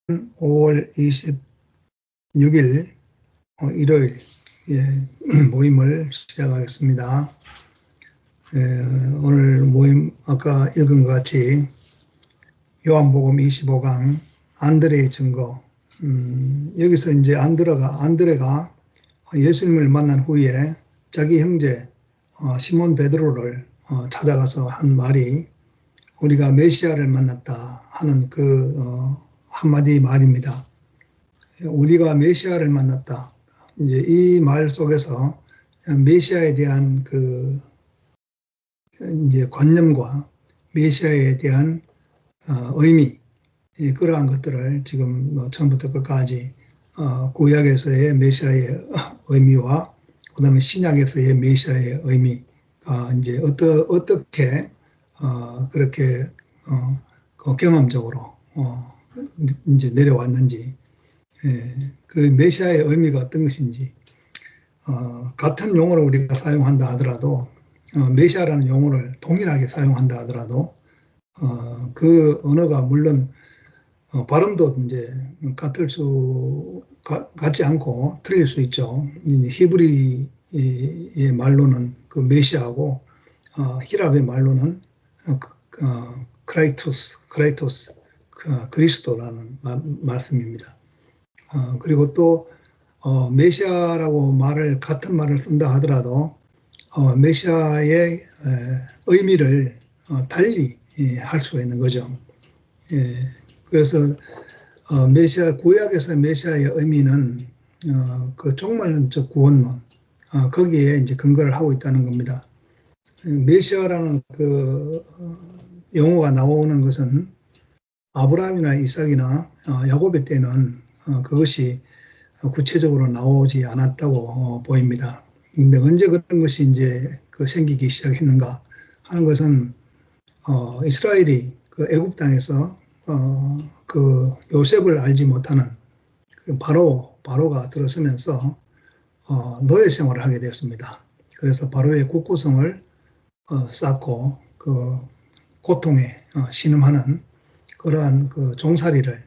5월 26일 일요일 모임을 시작하겠습니다. 오늘 모임 아까 읽은 것 같이 요한복음 25강 안드레의 증거, 여기서 이제 안드레가 예수님을 만난 후에 자기 형제 시몬 베드로를 찾아가서 한 말이 우리가 메시아를 만났다 하는 그 한마디 말입니다. 우리가 메시아를 만났다. 이제 이 말 속에서 메시아에 대한 그 이제 관념과 메시아에 대한 의미, 그러한 것들을 지금 처음부터 끝까지 구약에서의 메시아의 의미와 그다음에 신약에서의 메시아의 의미가 이제 어떻게 그렇게 경험적으로 이제 내려왔는지, 그 메시아의 의미가 어떤 것인지, 같은 용어를 우리가 사용한다 하더라도 메시아라는 용어를 동일하게 사용한다 하더라도 그 언어가 물론 발음도 이제 같지 않고 틀릴 수 있죠. 히브리의 말로는 그 메시아하고 히랍의 말로는 크라이토스, 그리스도라는 말씀입니다. 그리고 또 메시아라고 같은 말을 쓴다 하더라도 메시아의 의미를 달리 할 수가 있는 거죠. 그래서 구약에서 메시아의 의미는 그 종말론적 구원론, 거기에 이제 근거를 하고 있다는 겁니다. 메시아라는 그 용어가 나오는 것은 아브라함이나 이삭이나 야곱의 때는 그것이 구체적으로 나오지 않았다고 보입니다. 근데 언제 그런 것이 이제 생기기 시작했는가 하는 것은 이스라엘이 그 애굽 땅에서 그 요셉을 알지 못하는 그 바로가 들어서면서 노예 생활을 하게 되었습니다. 그래서 바로의 국고성을 쌓고 그 고통에 신음하는 그러한 그 종살이를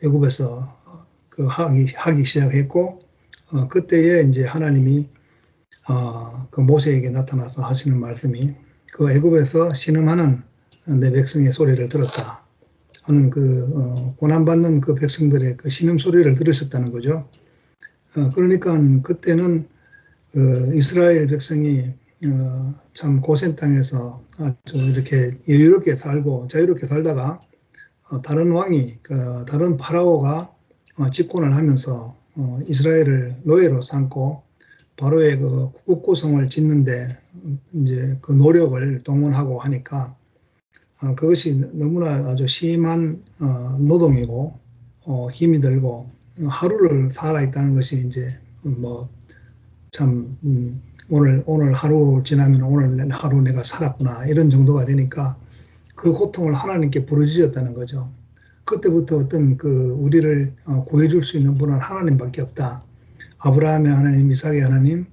애굽에서 하기 시작했고, 그때에 이제 하나님이 그 모세에게 나타나서 하시는 말씀이 그 애굽에서 신음하는 내 백성의 소리를 들었다 하는 그 고난받는 그 백성들의 그 신음 소리를 들으셨다는 거죠. 그러니까 그때는 이스라엘 백성이 참 고센 땅에서 아주 이렇게 여유롭게 살고 자유롭게 살다가 다른 왕이 다른 파라오가 집권을 하면서 이스라엘을 노예로 삼고 바로의 그 국고성을 짓는데 이제 그 노력을 동원하고 하니까 그것이 너무나 아주 심한 노동이고 힘이 들고 하루를 살아 있다는 것이 이제 참 오늘 하루 지나면 오늘 하루 내가 살았구나 이런 정도가 되니까 그 고통을 하나님께 부르짖었다는 거죠. 그때부터 어떤 우리를 구해줄 수 있는 분은 하나님밖에 없다. 아브라함의 하나님, 이삭의 하나님,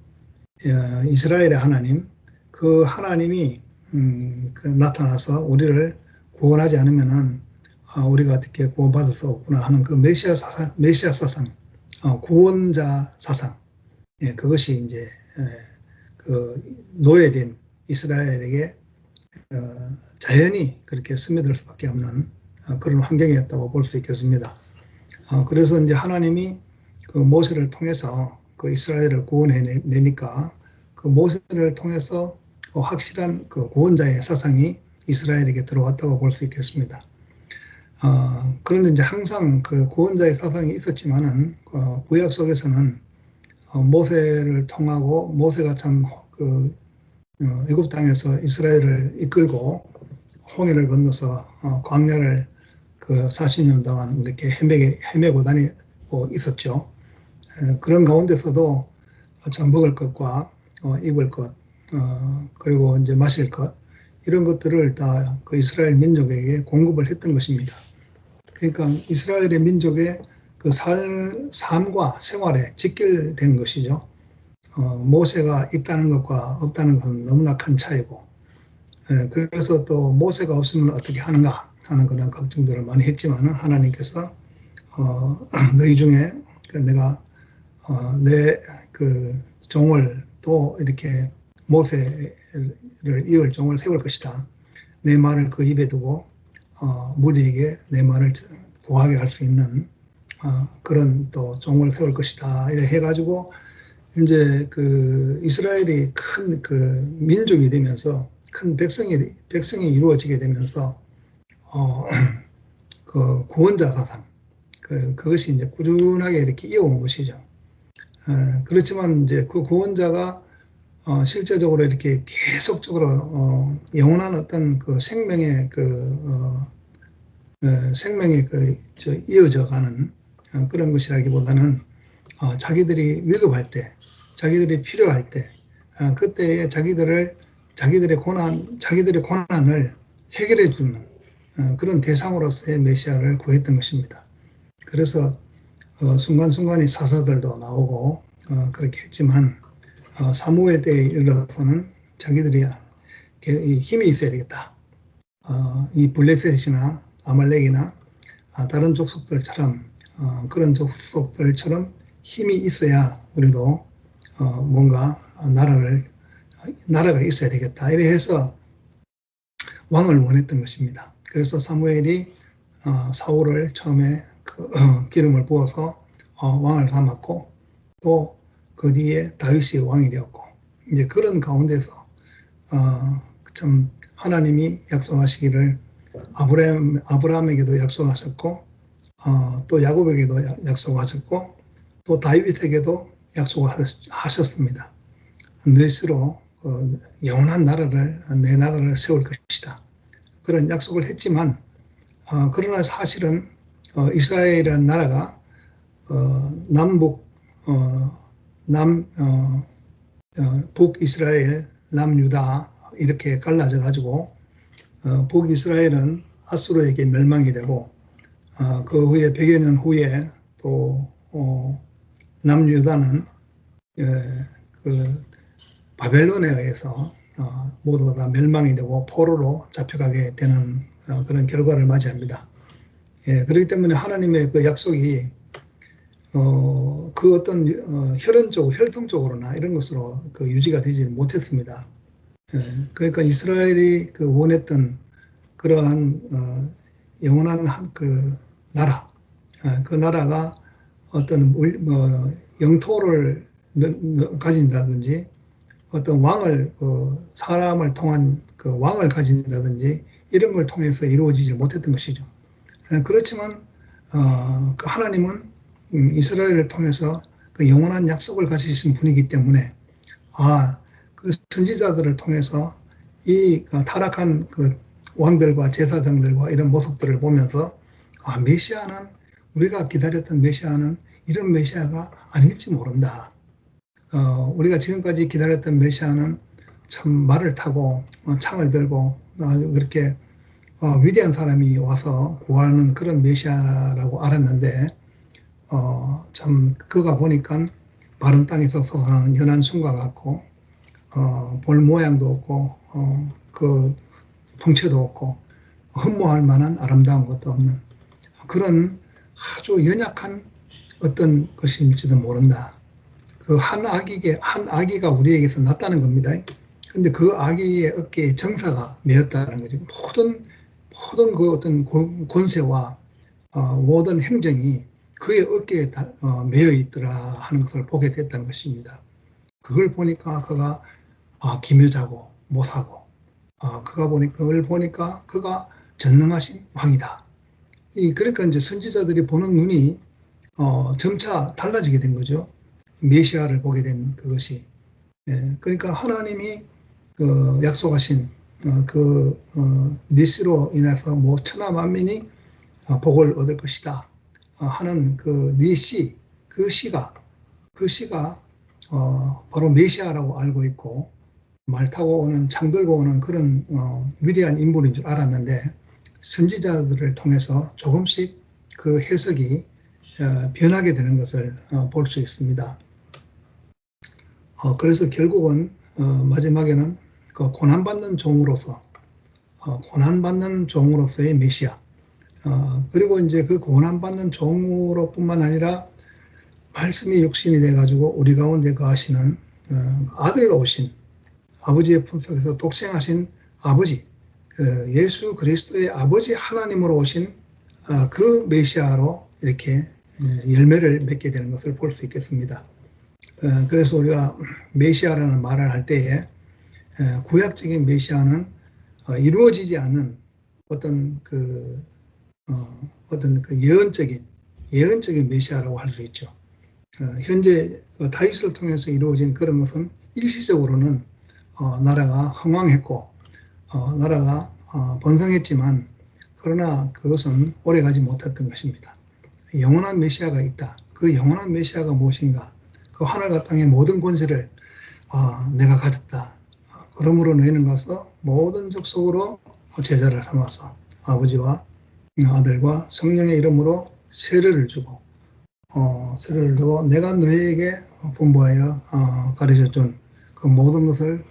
이스라엘의 하나님, 그 하나님이 나타나서 우리를 구원하지 않으면은 우리가 어떻게 구원받을 수 없구나 하는 그 메시아 사상, 구원자 사상, 그것이 이제 그 노예된 이스라엘에게 자연히 그렇게 스며들 수밖에 없는 그런 환경이었다고 볼 수 있겠습니다. 그래서 이제 하나님이 그 모세를 통해서 그 이스라엘을 구원해내니까 그 모세를 통해서 확실한 그 구원자의 사상이 이스라엘에게 들어왔다고 볼 수 있겠습니다. 그런데 이제 항상 그 구원자의 사상이 있었지만은 구약 속에서는 모세를 통하고 모세가 참 애굽 땅에서 이스라엘을 이끌고 홍해를 건너서 광야를 그 40년 동안 이렇게 헤매고 다니고 있었죠. 그런 가운데서도 참 먹을 것과 입을 것, 그리고 이제 마실 것, 이런 것들을 다 그 이스라엘 민족에게 공급을 했던 것입니다. 그러니까 이스라엘의 민족의 그 삶과 생활에 직결된 것이죠. 모세가 있다는 것과 없다는 것은 너무나 큰 차이고, 그래서 또 모세가 없으면 어떻게 하는가 하는 그런 걱정들을 많이 했지만 하나님께서 너희 중에 내가 내 그 종을 또 이렇게 모세를 이을 종을 세울 것이다. 내 말을 그 입에 두고 무리에게 내 말을 고하게 할 수 있는 그런 또 종을 세울 것이다. 이렇게 해가지고 이제 그 이스라엘이 큰 그 민족이 되면서 큰 백성이 이루어지게 되면서 그 구원자 사상 그것이 이제 꾸준하게 이렇게 이어온 것이죠. 그렇지만 이제 그 구원자가 실제적으로 이렇게 계속적으로 영원한 어떤 그 생명의 생명이 이어져가는 그런 것이라기보다는 자기들이 위급할 때, 자기들이 필요할 때, 그때에 자기들의 고난을 해결해 주는 그런 대상으로서의 메시아를 구했던 것입니다. 그래서 순간순간이 사사들도 나오고 그렇게 했지만 사무엘 때에 이르러서는 자기들이 힘이 있어야 되겠다. 이 블레셋이나 아말렉이나 다른 족속들처럼 그런 족속들처럼 힘이 있어야 우리도 뭔가 나라가 있어야 되겠다. 이래 해서 왕을 원했던 것입니다. 그래서 사무엘이 사울을 처음에 기름을 부어서 왕을 삼았고 또 그 뒤에 다윗이 왕이 되었고 이제 그런 가운데서 참 하나님이 약속하시기를 아브라함에게도 약속하셨고 또 야곱에게도 약속하셨고 또 다윗에게도 약속하셨습니다. 너희로 영원한 나라를 내 나라를 세울 것이다. 그런 약속을 했지만 그러나 사실은 이스라엘이라는 나라가 북이스라엘, 남유다 이렇게 갈라져 가지고 북이스라엘은 아수르에게 멸망이 되고 그 후에 100여 년 후에 또 남유다는 그 바벨론에 의해서 모두가 다 멸망이 되고 포로로 잡혀가게 되는 그런 결과를 맞이합니다. 그렇기 때문에 하나님의 그 약속이 그 어떤 혈통적으로나 이런 것으로 그 유지가 되지 못했습니다. 그러니까 이스라엘이 그 원했던 그러한 영원한 그 나라, 그 나라가 어떤 영토를 가진다든지 어떤 왕을 사람을 통한 그 왕을 가진다든지 이런 걸 통해서 이루어지지 못했던 것이죠. 그렇지만 그 하나님은 이스라엘을 통해서 그 영원한 약속을 가지신 분이기 때문에 그 선지자들을 통해서 이 타락한 그 왕들과 제사장들과 이런 모습들을 보면서 메시아는 우리가 기다렸던 메시아는 이런 메시아가 아닐지 모른다. 우리가 지금까지 기다렸던 메시아는 참 말을 타고 창을 들고 그렇게 위대한 사람이 와서 구하는 그런 메시아라고 알았는데 참 그가 보니까 마른 땅에서 솟아나는 연한 순과 같고 볼 모양도 없고 그 풍채도 없고 흠모할 만한 아름다운 것도 없는 그런 아주 연약한 어떤 것일지도 모른다. 그 한 아기가 우리에게서 났다는 겁니다. 근데 그 아기의 어깨에 정사가 메었다는 거죠. 모든 그 어떤 권세와 모든 행정이 그의 어깨에 메어 있더라 하는 것을 보게 됐다는 것입니다. 그걸 보니까 그가 기묘자고 모사고 그걸 보니까 그가 전능하신 왕이다. 그러니까 이제 선지자들이 보는 눈이 점차 달라지게 된 거죠. 메시아를 보게 된 그것이. 그러니까 하나님이 약속하신 니스로 인해서 천하 만민이 복을 얻을 것이다 하는 그 니시, 그 시가 바로 메시아라고 알고 있고 말 타고 오는 창 들고 오는 그런 위대한 인물인 줄 알았는데 선지자들을 통해서 조금씩 그 해석이 변하게 되는 것을 볼 수 있습니다. 그래서 결국은 마지막에는 그 고난받는 종으로서의 메시아, 그리고 이제 그 고난받는 종으로뿐만 아니라 말씀이 육신이 돼가지고 우리 가운데 거하시는 아들로 오신 아버지의 품속에서 독생하신 아버지, 예수 그리스도의 아버지 하나님으로 오신 그 메시아로 이렇게 열매를 맺게 되는 것을 볼 수 있겠습니다. 그래서 우리가 메시아라는 말을 할 때에 구약적인 메시아는 이루어지지 않은 어떤 그 예언적인 메시아라고 할 수 있죠. 현재 다윗을 통해서 이루어진 그런 것은 일시적으로는 나라가 흥왕했고 나라가 번성했지만 그러나 그것은 오래가지 못했던 것입니다. 영원한 메시아가 있다. 그 영원한 메시아가 무엇인가? 그 하늘과 땅의 모든 권세를 내가 가졌다. 그러므로 너희는 가서 모든 족속으로 제자를 삼아서 아버지와 아들과 성령의 이름으로 세례를 주고 세례를 주고 내가 너희에게 분부하여 가르쳐준 그 모든 것을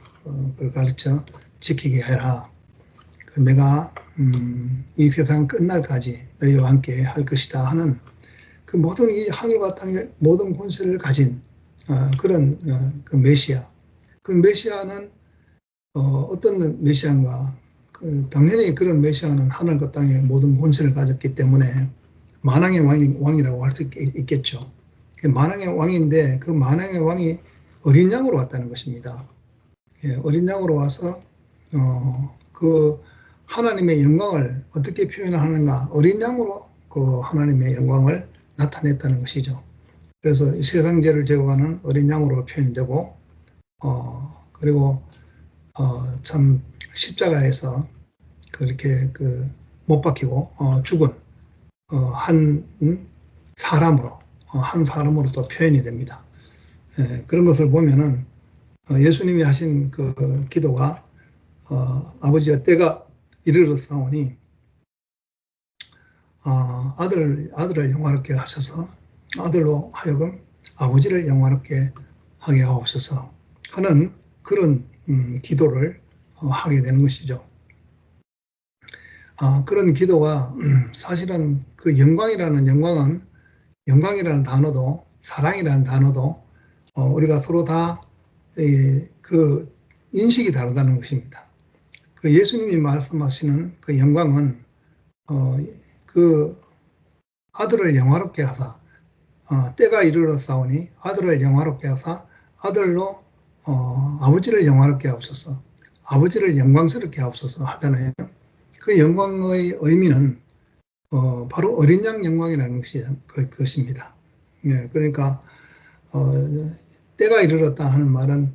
가르쳐 지키게 해라. 내가 이 세상 끝날까지 너희와 함께 할 것이다 하는 그 모든 이 하늘과 땅의 모든 권세를 가진 그런 그 메시아. 그 메시아는 어떤 메시아인가? 당연히 그런 메시아는 하늘과 땅의 모든 권세를 가졌기 때문에 만왕의 왕이라고 할 수 있겠죠. 만왕의 왕인데 그 만왕의 왕이 어린 양으로 왔다는 것입니다. 어린 양으로 와서 그 하나님의 영광을 어떻게 표현하는가? 어린 양으로 그 하나님의 영광을 나타냈다는 것이죠. 그래서 세상 죄를 제거하는 어린 양으로 표현되고 그리고 참 십자가에서 그렇게 못 박히고 죽은 한 사람으로 또 표현이 됩니다. 그런 것을 보면은 예수님이 하신 그 기도가 아버지와 때가 이르렀사오니 아들을 영화롭게 하셔서 아들로 하여금 아버지를 영화롭게 하게 하옵소서 하는 그런 기도를 하게 되는 것이죠. 그런 기도가 사실은 그 영광이라는 단어도 사랑이라는 단어도 우리가 서로 다 그 인식이 다르다는 것입니다. 그 예수님이 말씀하시는 그 영광은 그 아들을 영화롭게 하사 때가 이르렀사오니 아들을 영화롭게 하사 아들로 아버지를 영화롭게 하옵소서 아버지를 영광스럽게 하옵소서 하잖아요. 그 영광의 의미는 바로 어린 양 영광이라는 것입니다. 그러니까 때가 이르렀다 하는 말은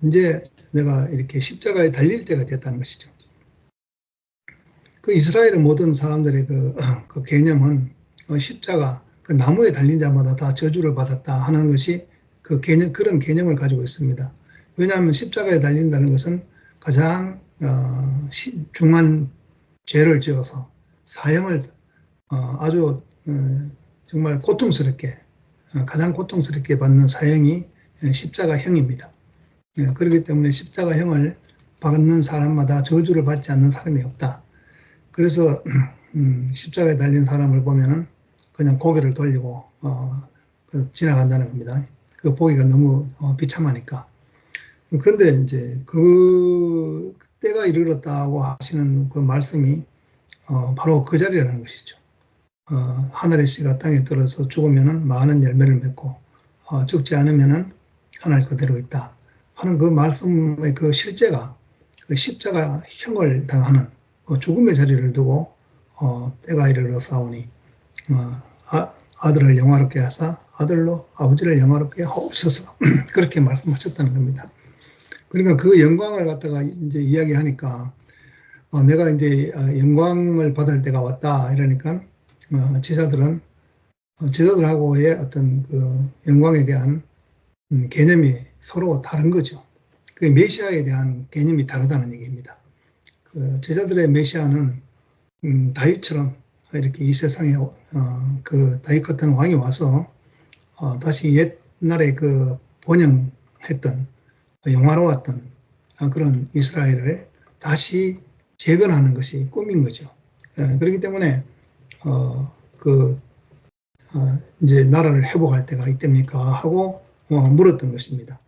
이제 내가 이렇게 십자가에 달릴 때가 됐다는 것이죠. 그 이스라엘의 모든 사람들의 그 개념은 십자가 그 나무에 달린 자마다 다 저주를 받았다 하는 것이 그런 개념을 가지고 있습니다. 왜냐하면 십자가에 달린다는 것은 가장 중한 죄를 지어서 사형을 아주 정말 고통스럽게 가장 고통스럽게 받는 사형이 십자가형입니다. 그렇기 때문에 십자가형을 받는 사람마다 저주를 받지 않는 사람이 없다. 그래서 십자가에 달린 사람을 보면은 그냥 고개를 돌리고 지나간다는 겁니다. 그 보기가 너무 비참하니까. 그런데 이제 그 때가 이르렀다고 하시는 그 말씀이 바로 그 자리라는 것이죠. 하늘의 씨가 땅에 떨어져 죽으면은 많은 열매를 맺고 죽지 않으면은 하늘 그대로 있다 하는 그 말씀의 그 실제가 그 십자가형을 당하는 죽음의 자리를 두고 때가 이르렀사오니 아들을 영화롭게 하사 아들로 아버지를 영화롭게 하옵소서 그렇게 말씀하셨다는 겁니다. 그러니까 그 영광을 갖다가 이제 이야기하니까 내가 이제 영광을 받을 때가 왔다 이러니까 제자들하고의 어떤 그 영광에 대한 개념이 서로 다른 거죠. 그 메시아에 대한 개념이 다르다는 얘기입니다. 그 제자들의 메시아는 다윗처럼 이렇게 이 세상에 그 다윗 같은 왕이 와서 다시 옛날에 그 번영했던 영화로웠던 그런 이스라엘을 다시 재건하는 것이 꿈인 거죠. 그렇기 때문에 그 이제 나라를 회복할 때가 이때입니까 하고 물었던 것입니다.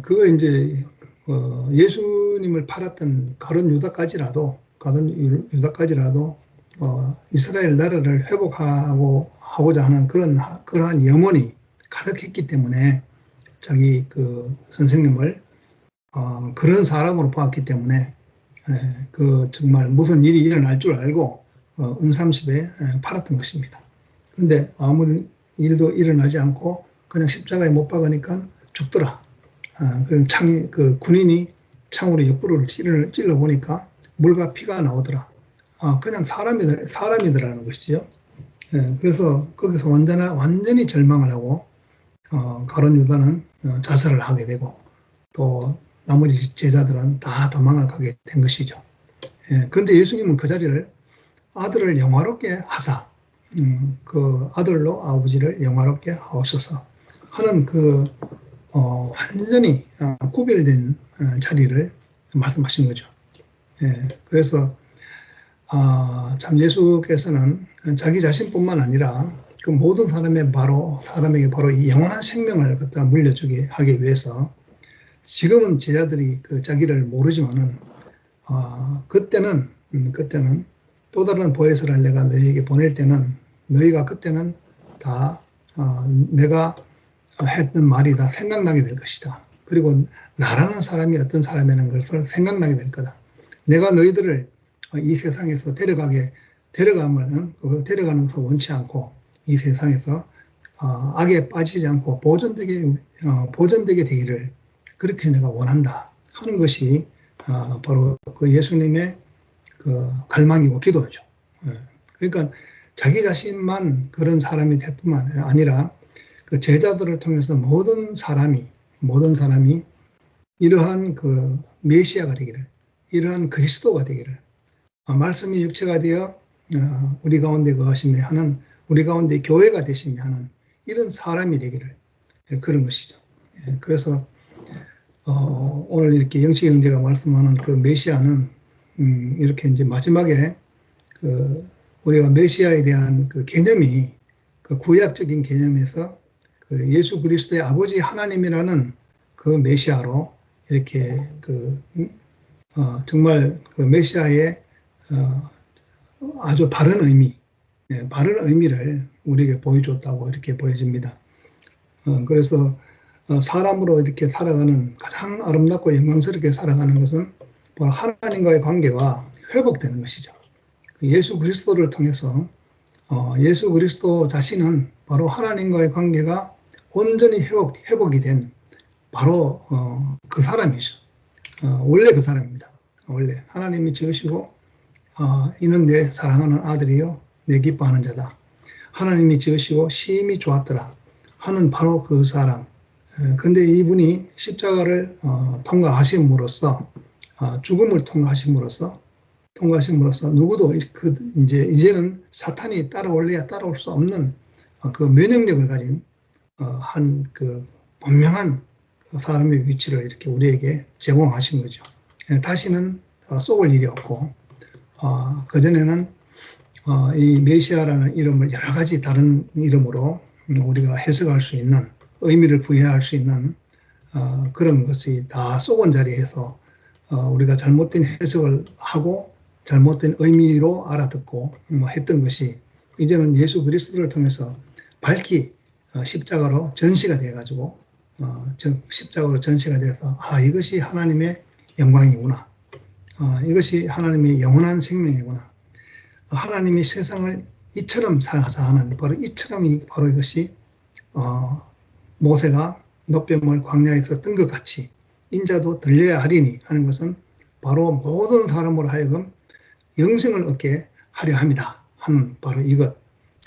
그거 이제 예수님을 팔았던 가룟 유다까지라도 이스라엘 나라를 회복하고자 하는 그러한 염원이 가득했기 때문에 자기 그 선생님을 그런 사람으로 보았기 때문에 그 정말 무슨 일이 일어날 줄 알고 은삼십에 팔았던 것입니다. 근데 아무 일도 일어나지 않고 그냥 십자가에 못 박으니까 죽더라. 그럼 그 군인이 창으로 옆구리를 찔러 보니까 물과 피가 나오더라. 그냥 사람이더라는 것이죠. 그래서 거기서 완전히 절망을 하고 가룟 유다는 자살을 하게 되고 또 나머지 제자들은 다 도망을 가게 된 것이죠. 그런데 예수님은 그 자리를 아들을 영화롭게 하사 그 아들로 아버지를 영화롭게 하옵소서 하는 그 완전히 구별된 자리를 말씀하신 거죠. 그래서 참 예수께서는 자기 자신뿐만 아니라 그 모든 사람에게 바로 이 영원한 생명을 갖다 물려주게 하기 위해서 지금은 제자들이 그 자기를 모르지만은 그때는 또 다른 보혜사를 내가 너희에게 보낼 때는 너희가 그때는 다 내가 했던 말이 다 생각나게 될 것이다. 그리고 나라는 사람이 어떤 사람이라는 것을 생각나게 될 거다. 내가 너희들을 이 세상에서 데려가는 것을 원치 않고 이 세상에서 악에 빠지지 않고 보존되게 되기를 그렇게 내가 원한다 하는 것이 바로 그 예수님의 그 갈망이고 기도죠. 그러니까 자기 자신만 그런 사람이 될 뿐만 아니라 그 제자들을 통해서 모든 사람이 이러한 그 메시아가 되기를, 이러한 그리스도가 되기를, 말씀이 육체가 되어 우리 가운데 거하시며 하는, 우리 가운데 교회가 되시며 하는 이런 사람이 되기를, 그런 것이죠. 그래서 오늘 이렇게 영식 형제가 말씀하는 그 메시아는 이렇게 이제 마지막에 그 우리가 메시아에 대한 그 개념이 그 구약적인 개념에서 그 예수 그리스도의 아버지 하나님이라는 그 메시아로 이렇게 정말 그 메시아의 아주 바른 의미를 우리에게 보여줬다고 이렇게 보여집니다. 그래서 사람으로 이렇게 살아가는 가장 아름답고 영광스럽게 살아가는 것은 바로 하나님과의 관계가 회복되는 것이죠. 예수 그리스도를 통해서 예수 그리스도 자신은 바로 하나님과의 관계가 온전히 회복이 된 바로 그 사람이죠. 원래 그 사람입니다. 원래 하나님이 지으시고 이는 내 사랑하는 아들이요 내 기뻐하는 자다. 하나님이 지으시고 심히 좋았더라 하는 바로 그 사람. 근데 이분이 십자가를 통과하심으로써 죽음을 통과하심으로써 누구도 이제는 사탄이 따라올래야 따라올 수 없는 그 면역력을 가진 한 그 분명한 사람의 위치를 이렇게 우리에게 제공하신 거죠. 다시는 쏘을 일이 없고 그전에는 이 메시아라는 이름을 여러 가지 다른 이름으로 우리가 해석할 수 있는 의미를 부여할 수 있는 그런 것이 다 쏘은 자리에서 우리가 잘못된 해석을 하고 잘못된 의미로 알아듣고 했던 것이 이제는 예수 그리스도를 통해서 밝히 십자가로 전시가 돼가지고 십자가로 전시가 돼서 이것이 하나님의 영광이구나. 이것이 하나님의 영원한 생명이구나. 하나님이 세상을 이처럼 사랑하사 하는 바로 이것이 모세가 놋뱀을 광야에서 뜬 것 같이 인자도 들려야 하리니 하는 것은 바로 모든 사람으로 하여금 영생을 얻게 하려 합니다 하는 바로 이것.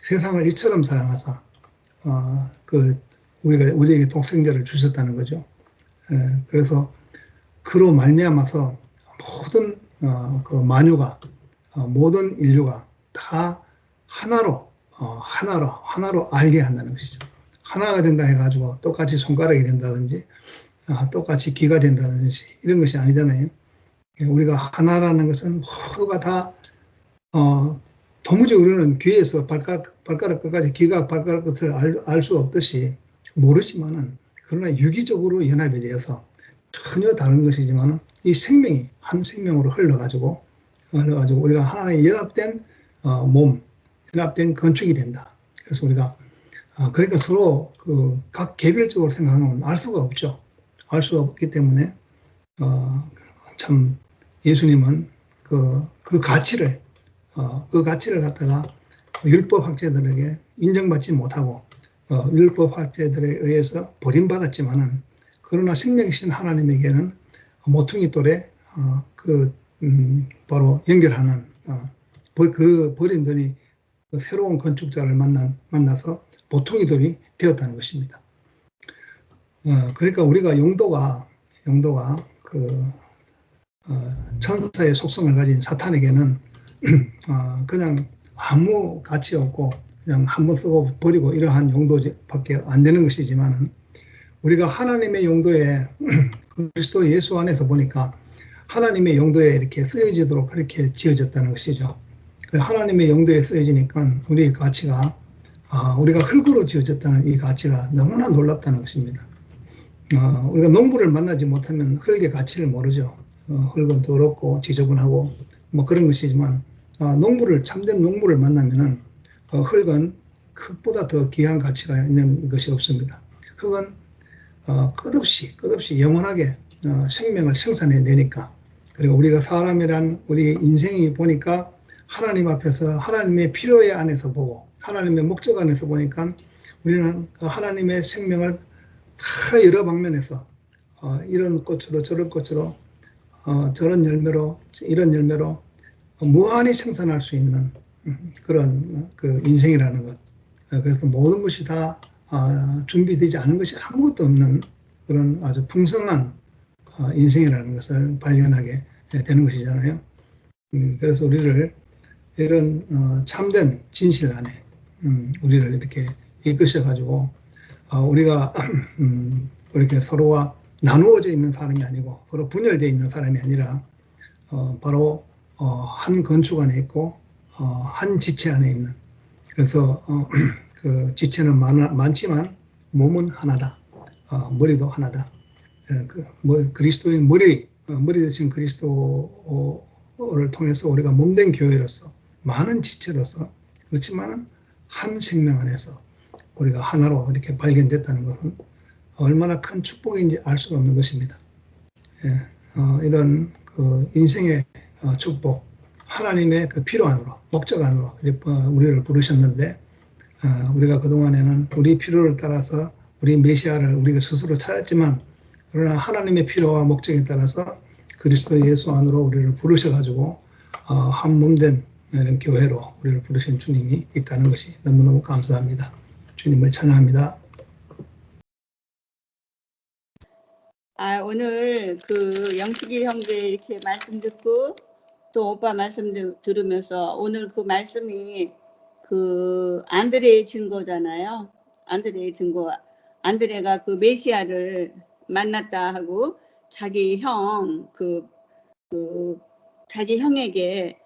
세상을 이처럼 사랑하사 우리에게 독생자를 주셨다는 거죠. 그래서 그로 말미암아서 모든 그 만유가 모든 인류가 다 하나로 알게 한다는 것이죠. 하나가 된다 해가지고 똑같이 손가락이 된다든지 똑같이 귀가 된다든지 이런 것이 아니잖아요. 우리가 하나라는 것은 모두가 다 도무지 우리는 귀에서 발가락 끝까지 귀가 발가락 끝을 알 수 없듯이 모르지만은, 그러나 유기적으로 연합이 되어서 전혀 다른 것이지만은 이 생명이 한 생명으로 흘러가지고 우리가 하나의 연합된 몸, 연합된 건축이 된다. 그래서 우리가 그러니까 서로 각 개별적으로 생각하면 알 수가 없죠. 알 수가 없기 때문에 참 예수님은 그 가치를 갖다가 율법 학자들에게 인정받지 못하고 율법 학자들에 의해서 버림받았지만은, 그러나 생명이신 하나님에게는 모퉁이 돌에 바로 연결하는 그 버린 돌이 새로운 건축자를 만나서 모퉁이 돌이 되었다는 것입니다. 그러니까 우리가 용도가 천사의 속성을 가진 사탄에게는 그냥 아무 가치 없고 그냥 한번 쓰고 버리고 이러한 용도밖에 안 되는 것이지만, 우리가 하나님의 용도에 그리스도 예수 안에서 보니까 하나님의 용도에 이렇게 쓰여지도록 그렇게 지어졌다는 것이죠. 하나님의 용도에 쓰여지니까 우리의 가치가 우리가 흙으로 지어졌다는 이 가치가 너무나 놀랍다는 것입니다. 우리가 농부를 만나지 못하면 흙의 가치를 모르죠. 흙은 더럽고 지저분하고 뭐 그런 것이지만, 참된 농부를 만나면은 흙은 흙보다 더 귀한 가치가 있는 것이 없습니다. 흙은 끝없이 영원하게 생명을 생산해 내니까. 그리고 우리가 사람이란 우리 인생이 보니까 하나님 앞에서 하나님의 필요에 안에서 보고 하나님의 목적 안에서 보니까 우리는 하나님의 생명을 다 여러 방면에서 이런 꽃으로 저런 꽃으로 저런 열매로 이런 열매로 무한히 생산할 수 있는 그런 인생이라는 것. 그래서 모든 것이 다 준비되지 않은 것이 아무것도 없는 그런 아주 풍성한 인생이라는 것을 발견하게 되는 것이잖아요. 그래서 우리를 이런 참된 진실 안에 우리를 이렇게 이끄셔가지고 우리가 이렇게 서로와 나누어져 있는 사람이 아니고 서로 분열되어 있는 사람이 아니라 바로 한 건축 안에 있고 한 지체 안에 있는, 그래서 그 지체는 많지만 몸은 하나다. 머리도 하나다. 그리스도의 머리 되신 그리스도를 통해서 우리가 몸된 교회로서 많은 지체로서, 그렇지만은 한 생명 안에서 우리가 하나로 이렇게 발견됐다는 것은 얼마나 큰 축복인지 알 수가 없는 것입니다. 이런 인생의 축복, 하나님의 필요 안으로, 목적 안으로 우리를 부르셨는데, 우리가 그동안에는 우리 필요를 따라서 우리 메시아를 우리가 스스로 찾았지만, 그러나 하나님의 필요와 목적에 따라서 그리스도 예수 안으로 우리를 부르셔가지고 한 몸된 이런 교회로 우리를 부르신 주님이 있다는 것이 너무너무 감사합니다. 주님을 찬양합니다. 오늘 영식이 형제 이렇게 말씀 듣고 또 오빠 말씀 들으면서 오늘 그 말씀이 안드레의 증거잖아요. 안드레의 증거. 안드레가 메시아를 만났다 하고 자기 자기 형에게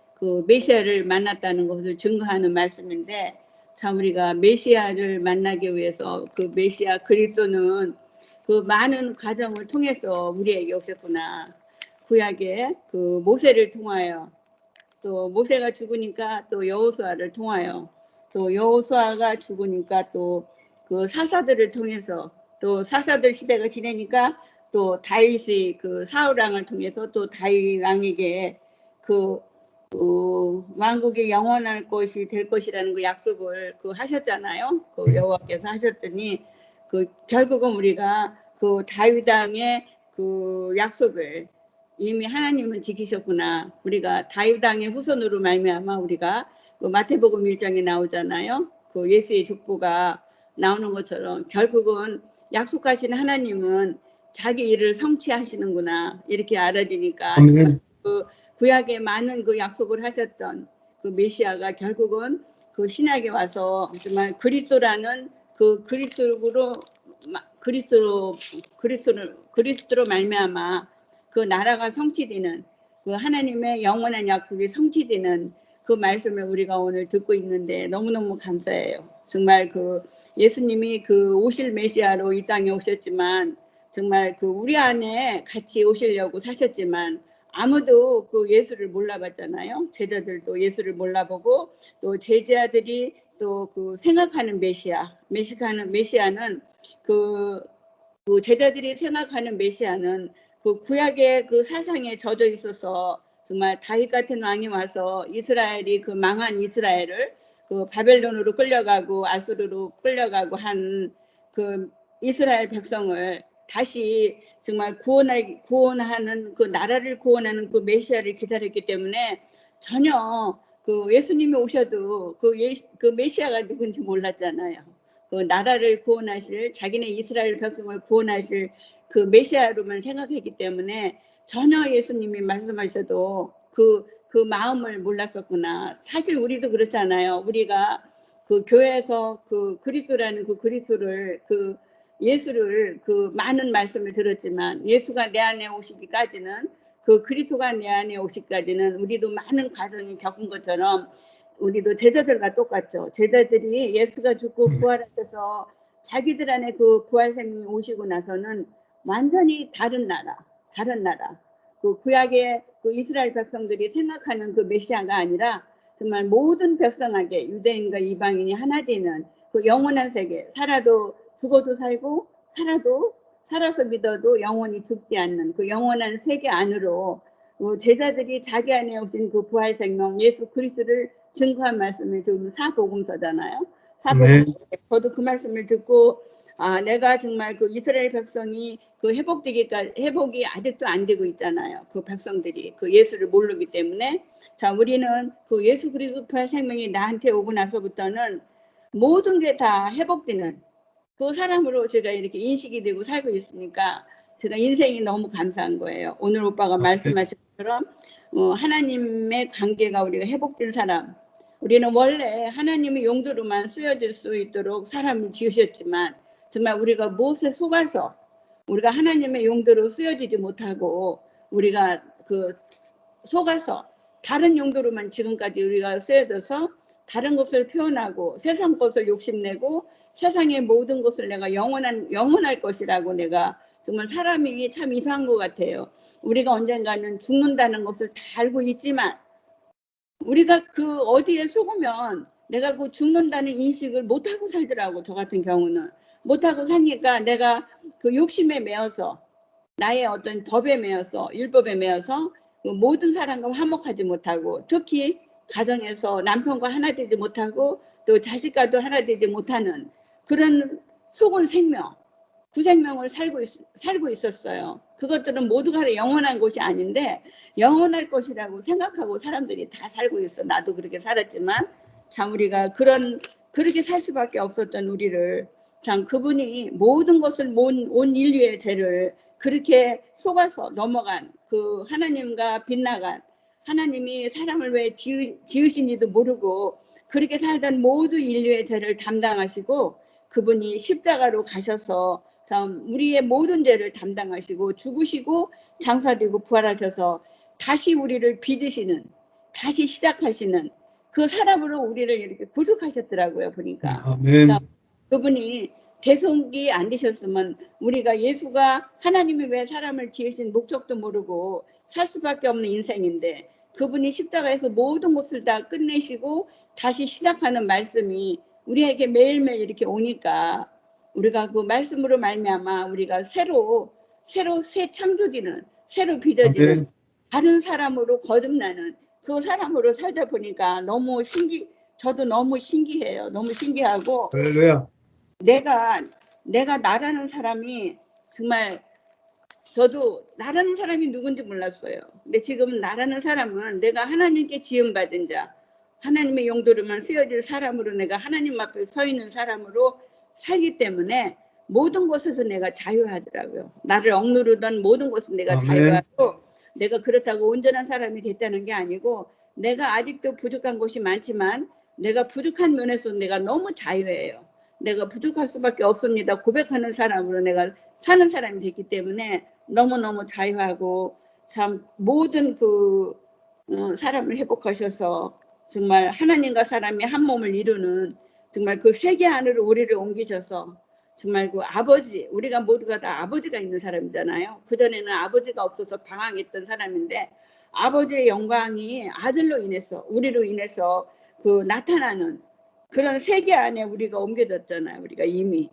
메시아를 만났다는 것을 증거하는 말씀인데, 참 우리가 메시아를 만나기 위해서 메시아 그리스도는 많은 과정을 통해서 우리에게 오셨구나. 구약에 모세를 통하여, 또 모세가 죽으니까 또 여호수아를 통하여, 또 여호수아가 죽으니까 또 사사들을 통해서, 또 사사들 시대가 지내니까 또 다윗의 사울 왕을 통해서 또 다윗 왕에게 왕국이 영원할 것이 될 것이라는 약속을 하셨잖아요. 여호와께서 하셨더니 결국은 우리가 다윗 왕의 약속을 이미 하나님은 지키셨구나. 우리가 다윗 왕의 후손으로 말미암아 우리가 마태복음 1장에 나오잖아요. 예수의 족보가 나오는 것처럼 결국은 약속하신 하나님은 자기 일을 성취하시는구나, 이렇게 알아지니까 구약에 많은 약속을 하셨던 메시아가 결국은 신약에 와서 정말 그리스도라는 그리스도로 말미암아 나라가 성취되는 그 하나님의 영원한 약속이 성취되는 그 말씀을 우리가 오늘 듣고 있는데 너무너무 감사해요. 정말 그 예수님이 그 오실 메시아로 이 땅에 오셨지만 정말 그 우리 안에 같이 오시려고 사셨지만 아무도 그 예수를 몰라봤잖아요. 제자들도 예수를 몰라보고 또 제자들이 또 그 생각하는 메시아는 그 제자들이 생각하는 메시아는 그 구약의 그 사상에 젖어 있어서 정말 다윗 같은 왕이 와서 이스라엘이 그 망한 이스라엘을 그 바벨론으로 끌려가고 아수르로 끌려가고 한 그 이스라엘 백성을 다시 정말 구원하는 그 나라를 구원하는 그 메시아를 기다렸기 때문에 전혀 그 예수님이 오셔도 그 메시아가 누군지 몰랐잖아요. 그 나라를 구원하실 자기네 이스라엘 백성을 구원하실 그 메시아로만 생각했기 때문에 전혀 예수님이 말씀하셔도 그 마음을 몰랐었구나. 사실 우리도 그렇잖아요. 우리가 그 교회에서 그 그리스도라는 그 그리스도를 그 예수를 그 많은 말씀을 들었지만 예수가 내 안에 오시기까지는 그 그리스도가 내 안에 오시기까지는 우리도 많은 과정이 겪은 것처럼 우리도 제자들과 똑같죠. 제자들이 예수가 죽고 부활하셔서 자기들 안에 그 부활 생명이 오시고 나서는 완전히 다른 나라. 그 구약의 그 이스라엘 백성들이 생각하는 그 메시아가 아니라 정말 모든 백성에게 유대인과 이방인이 하나 되는 그 영원한 세계, 살아도 죽어도 살고 살아서 믿어도 영원히 죽지 않는 그 영원한 세계 안으로 제자들이 자기 안에 오신 그 부활 생명 예수 그리스도를 증거한 말씀이 지금 사복음서잖아요. 저도 그 말씀을 듣고 내가 정말 그 이스라엘 백성이 그 회복이 아직도 안 되고 있잖아요. 그 백성들이 그 예수를 모르기 때문에 자 우리는 그 예수 그리스도 부활 생명이 나한테 오고 나서부터는 모든 게 다 회복되는 그 사람으로 제가 이렇게 인식이 되고 살고 있으니까 제가 인생이 너무 감사한 거예요. 오늘 오빠가 말씀하신 것처럼 하나님의 관계가 우리가 회복된 사람. 우리는 원래 하나님의 용도로만 쓰여질 수 있도록 사람을 지으셨지만 정말 우리가 무엇에 속아서 우리가 하나님의 용도로 쓰여지지 못하고 우리가 그 속아서 다른 용도로만 지금까지 우리가 쓰여져서 다른 것을 표현하고 세상 것을 욕심내고 세상의 모든 것을 내가 영원할 것이라고 내가 정말 사람이 참 이상한 것 같아요. 우리가 언젠가는 죽는다는 것을 다 알고 있지만 우리가 그 어디에 속으면 내가 그 죽는다는 인식을 못하고 살더라고. 저 같은 경우는 못하고 사니까 내가 그 욕심에 매여서 나의 어떤 법에 매여서 율법에 매여서 그 모든 사람과 화목하지 못하고 특히 가정에서 남편과 하나 되지 못하고 또 자식과도 하나 되지 못하는 그런 속은 생명 그 생명을 살고 있었어요. 그것들은 모두가 영원한 것이 아닌데 영원할 것이라고 생각하고 사람들이 다 살고 있어. 나도 그렇게 살았지만 참 우리가 그렇게 살 수밖에 없었던 우리를 참 그분이 모든 것을 온 인류의 죄를 그렇게 속아서 넘어간 그 하나님과 빗나간 하나님이 사람을 왜 지으신지도 모르고 그렇게 살던 모든 인류의 죄를 담당하시고 그분이 십자가로 가셔서 참 우리의 모든 죄를 담당하시고 죽으시고 장사되고 부활하셔서 다시 우리를 빚으시는 다시 시작하시는 그 사람으로 우리를 이렇게 구속하셨더라고요. 보니까 아멘. 그분이 대속이 안 되셨으면 우리가 예수가 하나님이 왜 사람을 지으신 목적도 모르고 살 수밖에 없는 인생인데 그분이 십자가에서 모든 것을 다 끝내시고 다시 시작하는 말씀이 우리에게 매일매일 이렇게 오니까 우리가 그 말씀으로 말미암아 우리가 새로 새 창조되는 새로 빚어지는 다른 사람으로 거듭나는 그 사람으로 살다 보니까 너무 저도 너무 신기해요. 너무 신기하고 할렐루야. 내가 나라는 사람이 정말 저도 나라는 사람이 누군지 몰랐어요. 근데 지금 나라는 사람은 내가 하나님께 지음받은 자 하나님의 용도로만 쓰여질 사람으로 내가 하나님 앞에 서 있는 사람으로 살기 때문에 모든 것에서 내가 자유하더라고요. 나를 억누르던 모든 것은 내가 자유하고 내가 그렇다고 온전한 사람이 됐다는 게 아니고 내가 아직도 부족한 것이 많지만 내가 부족한 면에서 내가 너무 자유해요. 내가 부족할 수밖에 없습니다. 고백하는 사람으로 내가 사는 사람이 됐기 때문에 너무너무 자유하고 참 모든 그 사람을 회복하셔서 정말 하나님과 사람이 한 몸을 이루는 정말 그 세계 안으로 우리를 옮기셔서 정말 그 아버지, 우리가 모두가 다 아버지가 있는 사람이잖아요. 그전에는 아버지가 없어서 방황했던 사람인데 아버지의 영광이 아들로 인해서, 우리로 인해서 그 나타나는 그런 세계 안에 우리가 옮겨졌잖아요. 우리가 이미.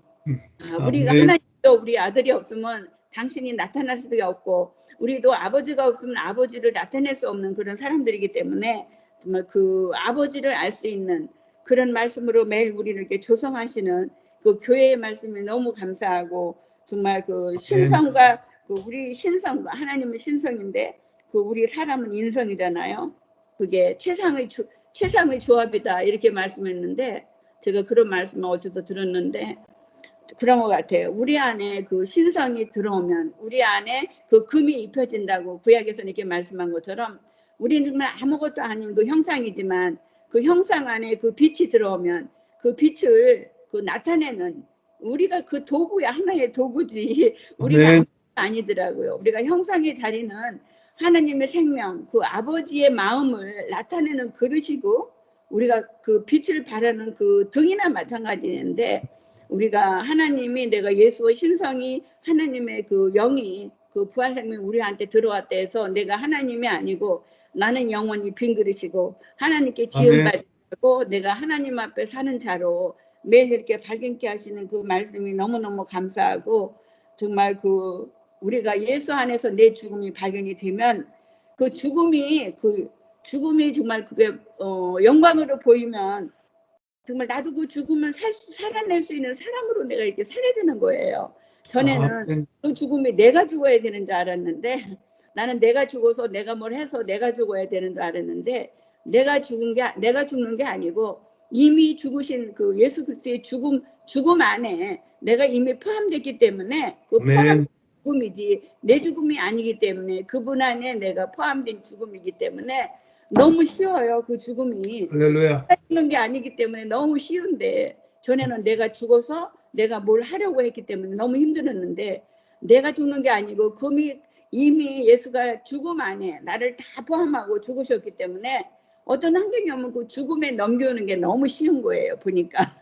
우리가 하나님도 우리 아들이 없으면 당신이 나타날 수가 없고, 우리도 아버지가 없으면 아버지를 나타낼 수 없는 그런 사람들이기 때문에 정말 그 아버지를 알 수 있는 그런 말씀으로 매일 우리를 이렇게 조성하시는 그 교회의 말씀이 너무 감사하고, 정말 그 신성과 그 우리 신성과 하나님은 신성인데 그 우리 사람은 인성이잖아요. 그게 최상의 조합이다 이렇게 말씀했는데, 제가 그런 말씀을 어디서 들었는데 그런 것 같아요. 우리 안에 그 신성이 들어오면 우리 안에 그 금이 입혀진다고 구약에서는 이렇게 말씀한 것처럼, 우리는 정말 아무것도 아닌 그 형상이지만 그 형상 안에 그 빛이 들어오면 그 빛을 그 나타내는, 우리가 그 도구야, 하나의 도구지 우리가 아무것도 아니더라고요. 우리가 형상의 자리는 하나님의 생명, 그 아버지의 마음을 나타내는 그릇이고, 우리가 그 빛을 발하는 그 등이나 마찬가지인데, 우리가 하나님이, 내가 예수의 신성이 하나님의 그 영이 그 부활생명이 우리한테 들어왔다 해서 내가 하나님이 아니고 나는 영원히 빈 그릇이고 하나님께 지음받고 내가 하나님 앞에 사는 자로 매일 이렇게 발견케 하시는 그 말씀이 너무너무 감사하고, 정말 그 우리가 예수 안에서 내 죽음이 발견이 되면 그 죽음이 정말 그게 영광으로 보이면 정말 나도 그 죽음을 살아낼 수 있는 사람으로 내가 이렇게 살아지는 거예요. 전에는 그 죽음이 내가 죽어야 되는 줄 알았는데, 나는 내가 죽어서 내가 뭘 해서 내가 죽어야 되는 줄 알았는데, 내가 죽는 게 아니고 이미 죽으신 그 예수 그리스도의 죽음 안에 내가 이미 포함됐기 때문에 그 포함된 죽음이지 내 죽음이 아니기 때문에 그분 안에 내가 포함된 죽음이기 때문에 너무 쉬워요. 그 죽음이. 할렐루야. 죽는 게 아니기 때문에 너무 쉬운데, 전에는 내가 죽어서 내가 뭘 하려고 했기 때문에 너무 힘들었는데, 내가 죽는 게 아니고 이미 예수가 죽음 안에 나를 다 포함하고 죽으셨기 때문에 어떤 환경이 오면 그 죽음에 넘겨오는 게 너무 쉬운 거예요. 보니까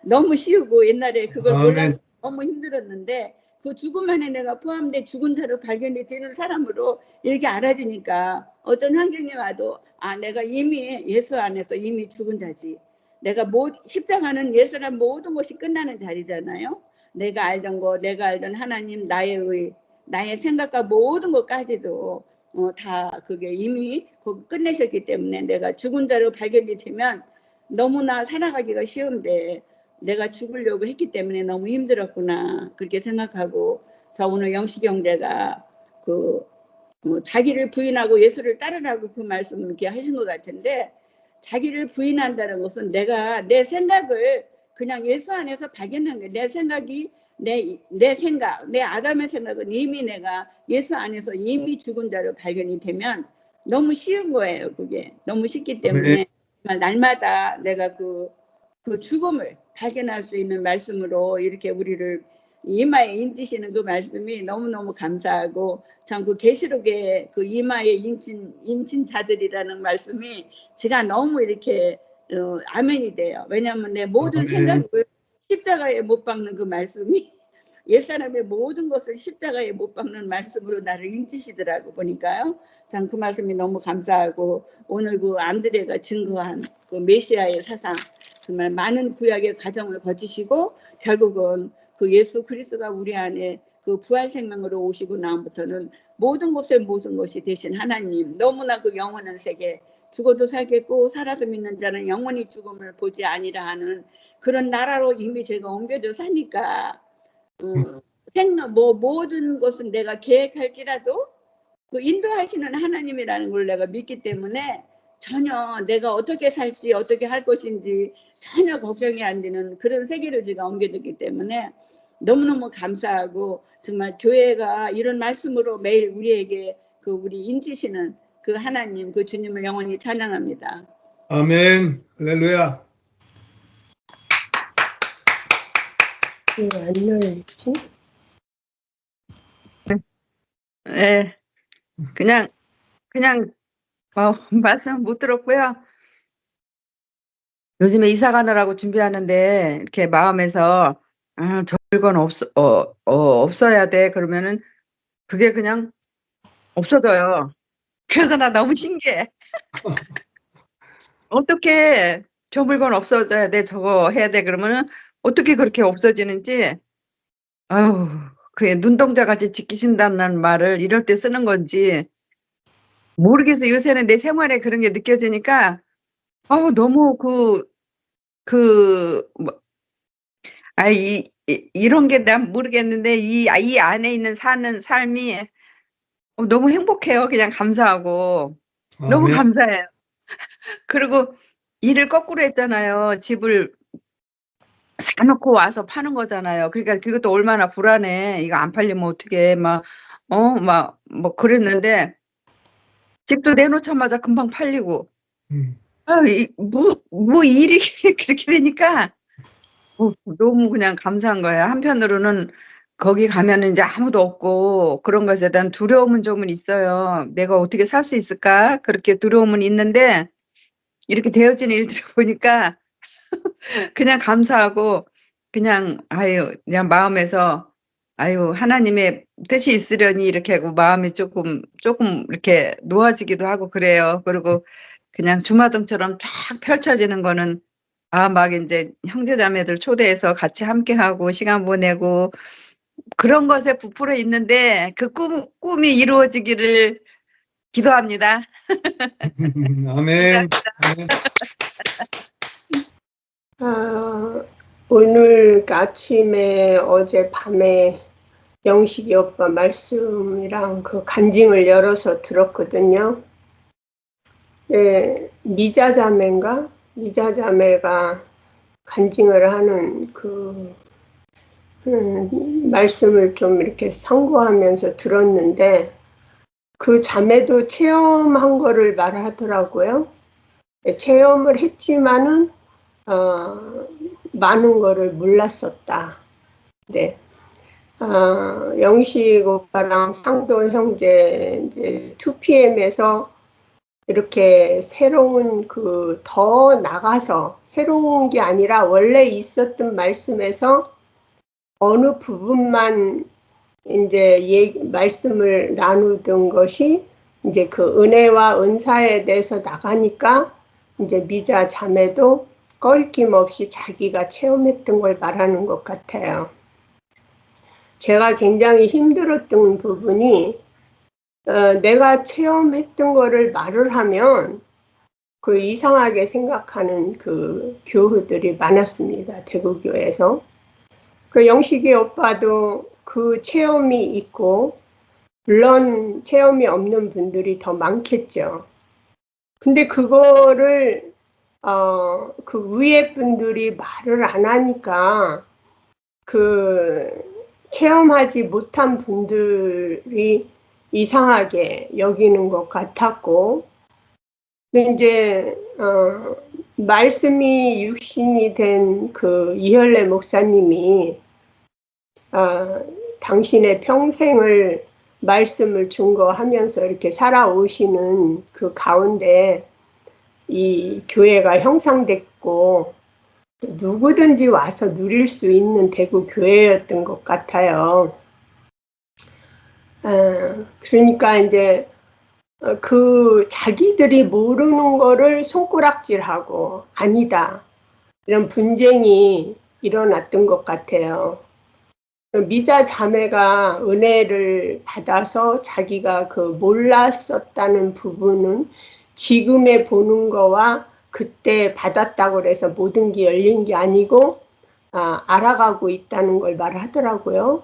너무 쉬우고, 옛날에 그걸 몰라서 너무 힘들었는데 그 죽음 안에 내가 포함된 죽은 자로 발견이 되는 사람으로 이렇게 알아지니까 어떤 환경이 와도 내가 이미 예수 안에서 이미 죽은 자지. 내가 십자가는 예수란 모든 것이 끝나는 자리잖아요. 내가 알던 하나님, 나의 생각과 모든 것까지도 다 그게 이미 끝내셨기 때문에 내가 죽은 자로 발견이 되면 너무나 살아가기가 쉬운데 내가 죽으려고 했기 때문에 너무 힘들었구나 그렇게 생각하고, 저 오늘 영식 형제가 자기를 부인하고 예수를 따르라고 그 말씀을 이렇게 하신 것 같은데, 자기를 부인한다는 것은 내가 내 생각을 그냥 예수 안에서 발견한 거예요. 내 생각이 내 아담의 생각은 이미 내가 예수 안에서 이미 죽은 자로 발견이 되면 너무 쉬운 거예요. 그게 너무 쉽기 때문에 정말 날마다 내가 그 죽음을 발견할 수 있는 말씀으로 이렇게 우리를 이마에 인치시는 그 말씀이 너무너무 감사하고, 참 그 계시록의 그 이마에 인친 자들이라는 말씀이 제가 너무 이렇게 아멘이 돼요. 왜냐하면 내 모든 생각을 십자가에 못 박는 그 말씀이 옛사람의 모든 것을 십자가에 못 박는 말씀으로 나를 인치시더라고 보니까요. 참 그 말씀이 너무 감사하고, 오늘 그 안드레가 증거한 그 메시아의 사상, 정말 많은 구약의 과정을 거치시고 결국은 그 예수 그리스도가 우리 안에 그 부활 생명으로 오시고 나부터는 모든 것이 되신 하나님, 너무나 그 영원한 세계, 죽어도 살겠고 살아서 믿는 자는 영원히 죽음을 보지 아니라 하는 그런 나라로 이미 제가 옮겨져 사니까 모든 것은 내가 계획할지라도 그 인도하시는 하나님이라는 걸 내가 믿기 때문에 전혀 내가 어떻게 살지 어떻게 할 것인지 전혀 걱정이 안 되는 그런 세계로 제가 옮겨졌기 때문에 너무너무 감사하고, 정말 교회가 이런 말씀으로 매일 우리에게 우리 인치시는 그 하나님, 그 주님을 영원히 찬양합니다. 아멘. 할렐루야. 안 열리지? 네. 그냥 말씀 못 들었고요. 요즘에 이사 가느라고 준비하는데 이렇게 마음에서 저 물건 없어야 돼 그러면은 그게 그냥 없어져요. 그래서 나 너무 신기해. 어떻게 저 물건 없어져야 돼 저거 해야 돼 그러면은 어떻게 그렇게 없어지는지 아유 그게 눈동자 같이 지키신다는 말을 이럴 때 쓰는 건지 모르겠어요. 요새는 내 생활에 그런 게 느껴지니까 너무 뭐 이런 게 난 모르겠는데 이 안에 있는 사는 삶이 너무 행복해요. 그냥 감사하고. 너무 아멘. 감사해요. 그리고 일을 거꾸로 했잖아요. 집을 사놓고 와서 파는 거잖아요. 그러니까 그것도 얼마나 불안해. 이거 안 팔리면 어떡해. 뭐 그랬는데 집도 내놓자마자 금방 팔리고. 뭐 일이 그렇게 되니까 너무 그냥 감사한 거예요. 한편으로는 거기 가면은 이제 아무도 없고 그런 것에 대한 두려움은 좀은 있어요. '내가 어떻게 살 수 있을까?' 그렇게 두려움은 있는데 이렇게 되어진 일들을 보니까 그냥 감사하고 그냥 그냥 마음에서 '하나님의 뜻이 있으려니.' 이렇게 하고 마음이 쪼끔 이렇게 놓아지기도 하고 그래요. 그리고 그냥 주마등처럼 쫙 펼쳐지는 거는 막 인제 형제자매들 초대해서 같이 함께하고 시간 보내고 그런 것에 부풀어 있는데 그 꿈이 이루어지기를 기도합니다. 아멘. 아멘. 오늘 아침에 어젯밤에 영식이 오빠 말씀이랑 그 간증을 열어서 들었거든요. 네, 미자자매가 간증을 하는 말씀을 좀 이렇게 상고하면서 들었는데 그 자매도 체험한 거를 말하더라고요. 네, 체험을 했지만은 많은 거를 몰랐었다. 네. 영식 오빠랑 상도 형제 이제 2PM에서 이렇게 새로운 더 나가서 새로운 게 아니라 원래 있었던 말씀에서 어느 부분만 이제 말씀을 나누던 것이 이제 그 은혜와 은사에 대해서 나가니까 이제 미자 자매도 꺼리낌 없이 자기가 체험했던 걸 말하는 것 같아요. 제가 굉장히 힘들었던 부분이 내가 체험했던 거를 말을 하면 그 이상하게 생각하는 그 교우들이 많았습니다. 대구교회에서. 그 영식이 오빠도 그 체험이 있고 물론 체험이 없는 분들이 더 많겠죠. 근데 그거를 그 위에 분들이 말을 안 하니까 체험하지 못한 분들이 이상하게 여기는 것 같았고, 근데 이제 말씀이 육신이 된 그 이혈래 목사님이 당신의 평생을 말씀을 증거하면서 이렇게 살아오시는 그 가운데 이 교회가 형성됐고 누구든지 와서 누릴 수 있는 대구 교회였던 것 같아요. 그러니까 이제 자기들이 모르는 거를 손가락질하고 아니다 이런 분쟁이 일어났던 것 같아요. 미자 자매가 은혜를 받아서 자기가 몰랐었다는 부분은 지금에 보는 거와 그때 받았다고 해서 모든 게 열린 게 아니고 알아가고 있다는 걸 말하더라고요.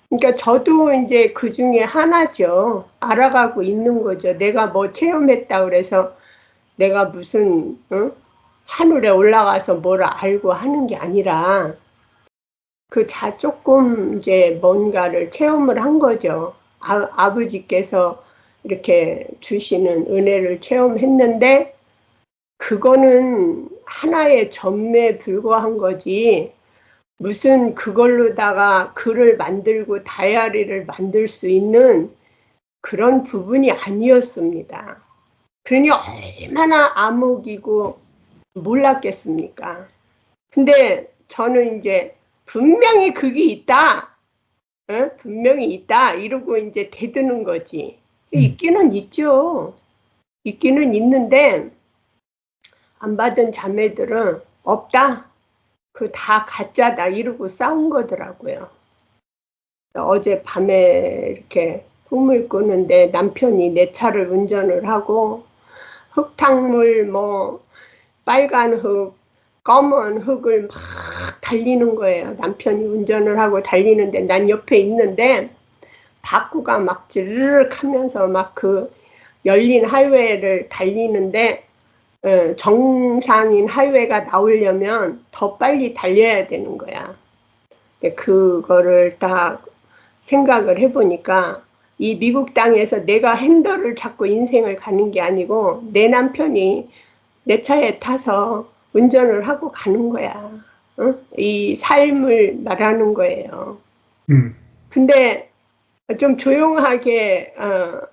그러니까 저도 이제 그 중에 하나죠. 알아가고 있는 거죠. 내가 뭐 체험했다고 그래서 내가 무슨 하늘에 올라가서 뭘 알고 하는 게 아니라 조금 이제 뭔가를 체험을 한 거죠. 아버지께서 이렇게 주시는 은혜를 체험했는데 그거는 하나의 점에 불과한 거지 무슨 그걸로다가 글을 만들고 다이어리를 만들 수 있는 그런 부분이 아니었습니다. 그러니 얼마나 암흑이고 몰랐겠습니까? 근데 저는 이제 분명히 그게 있다. 분명히 있다. 이러고 이제 대드는 거지. 있기는 있죠. 있기는 있는데 안 받은 자매들은 없다. 그 다 가짜다. 이러고 싸운 거더라고요. 어제 밤에 이렇게 꿈을 꾸는데 남편이 내 차를 운전을 하고 흙탕물 뭐 빨간 흙, 검은 흙을 막 달리는 거예요. 남편이 운전을 하고 달리는데 난 옆에 있는데 바퀴가 막 찌르륵 하면서 막 그 열린 하이웨이를 달리는데 정상인 하이웨이가 나오려면 더 빨리 달려야 되는 거야. 근데 그거를 딱 생각을 해보니까 이 미국 땅에서 내가 핸들을 잡고 인생을 가는 게 아니고 내 남편이 내 차에 타서 운전을 하고 가는 거야. 이 삶을 말하는 거예요. 근데 좀 조용하게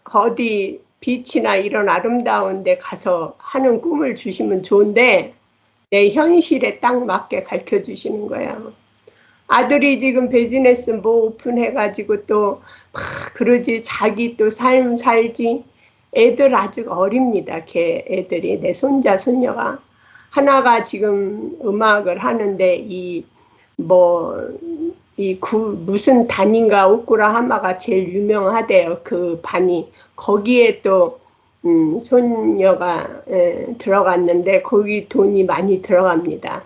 어디 비치나 이런 아름다운 데 가서 하는 꿈을 주시면 좋은데 내 현실에 딱 맞게 가르쳐 주시는 거야. 아들이 지금 비즈니스 뭐 오픈해가지고 또 막 그러지. 자기 또 삶 살지. 애들 아직 어립니다. 걔 애들이. 내 손자 손녀가. 하나가 지금 음악을 하는데 무슨 단인가 오쿠라하마가 제일 유명하대요. 그 반이. 거기에 또 손녀가 들어갔는데 거기 돈이 많이 들어갑니다.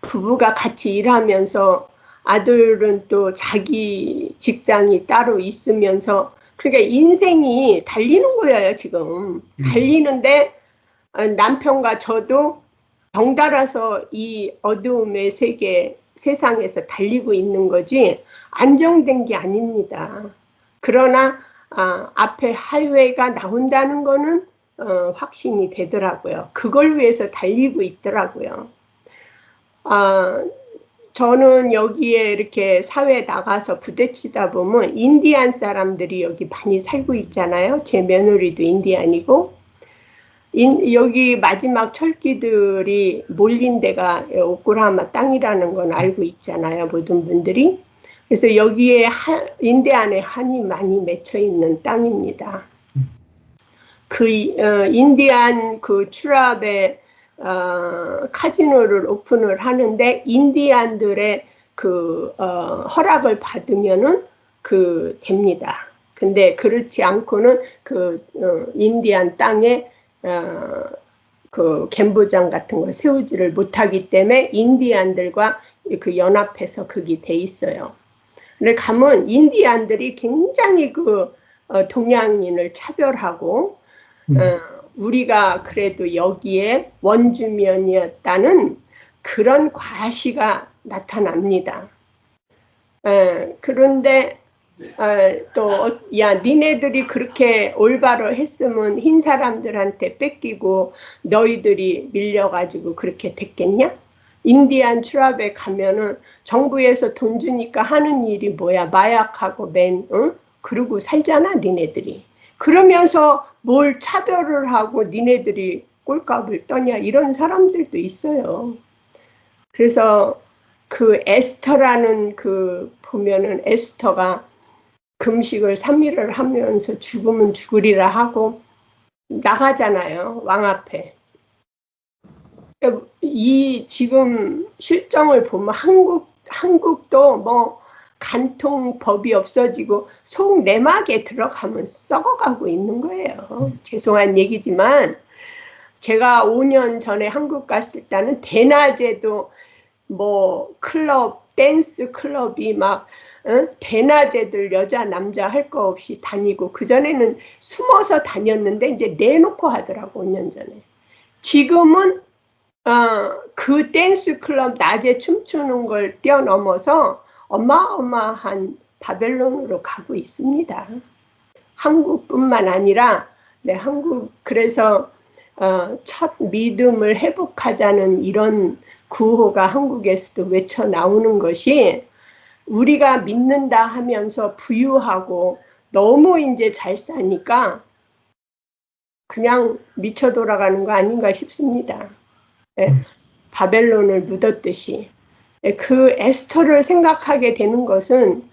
부부가 같이 일하면서 아들은 또 자기 직장이 따로 있으면서 그러니까 인생이 달리는 거예요. 지금 달리는데 남편과 저도 덩달아서 이 어두움의 세상에서 달리고 있는 거지 안정된 게 아닙니다. 그러나 앞에 하이웨이가 나온다는 거는 확신이 되더라고요. 그걸 위해서 달리고 있더라고요. 저는 여기에 이렇게 사회에 나가서 부대치다 보면 인디안 사람들이 여기 많이 살고 있잖아요. 제 며느리도 인디안이고 여기 마지막 철기들이 몰린 데가 오클라호마 땅이라는 건 알고 있잖아요. 모든 분들이. 그래서 여기에 인디안의 한이 많이 맺혀 있는 땅입니다. 그 인디안 그 트랍에 카지노를 오픈을 하는데 인디안들의 그 허락을 받으면은 그 됩니다. 근데 그렇지 않고는 그 인디안 땅에 그 갬보장 같은 걸 세우지를 못하기 때문에 인디안들과 그 연합해서 그게 돼 있어요. 근데 가면 인디안들이 굉장히 그 동양인을 차별하고 우리가 그래도 여기에 원주민이었다는 그런 과시가 나타납니다. 그런데 또 야 니네들이 그렇게 올바로 했으면 흰 사람들한테 뺏기고 너희들이 밀려가지고 그렇게 됐겠냐? 인디안 트랍에 가면은 정부에서 돈 주니까 하는 일이 뭐야? 마약하고 그러고 살잖아 니네들이. 그러면서 뭘 차별을 하고 니네들이 꼴값을 떠냐 이런 사람들도 있어요. 그래서 그 에스터라는 그 보면은 에스터가 금식을 3일을 하면서 죽으면 죽으리라 하고 나가잖아요. 왕 앞에. 이 지금 실정을 보면 한국도 뭐 간통법이 없어지고 속 내막에 들어가면 썩어가고 있는 거예요. 죄송한 얘기지만 제가 5년 전에 한국 갔을 때는 대낮에도 뭐 클럽, 댄스 클럽이 막 대낮에들 여자 남자 할 거 없이 다니고 그전에는 숨어서 다녔는데 이제 내놓고 하더라고 5년 전에. 지금은 그 댄스 클럽 낮에 춤추는 걸 뛰어넘어서 어마어마한 바벨론으로 가고 있습니다. 한국뿐만 아니라 한국 그래서 첫 믿음을 회복하자는 이런 구호가 한국에서도 외쳐 나오는 것이 우리가 믿는다 하면서 부유하고 너무 이제 잘 사니까 그냥 미쳐 돌아가는 거 아닌가 싶습니다. 예, 바벨론을 묻었듯이. 예, 그 에스터를 생각하게 되는 것은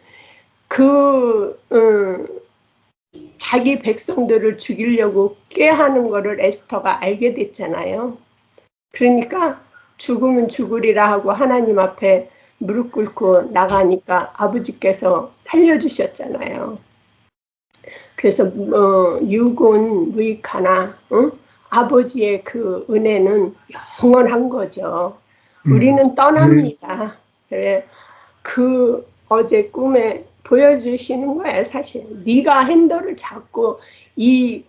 자기 백성들을 죽이려고 꾀하는 거를 에스터가 알게 됐잖아요. 그러니까 죽으면 죽으리라 하고 하나님 앞에 무릎 꿇고 나가니까 아버지께서 살려주셨잖아요. 그래서 유군 무익하나 아버지의 그 은혜는 영원한 거죠. 우리는 떠납니다. 그래, 그 어제 꿈에 보여주시는 거예요. 사실 네가 핸들을 잡고 이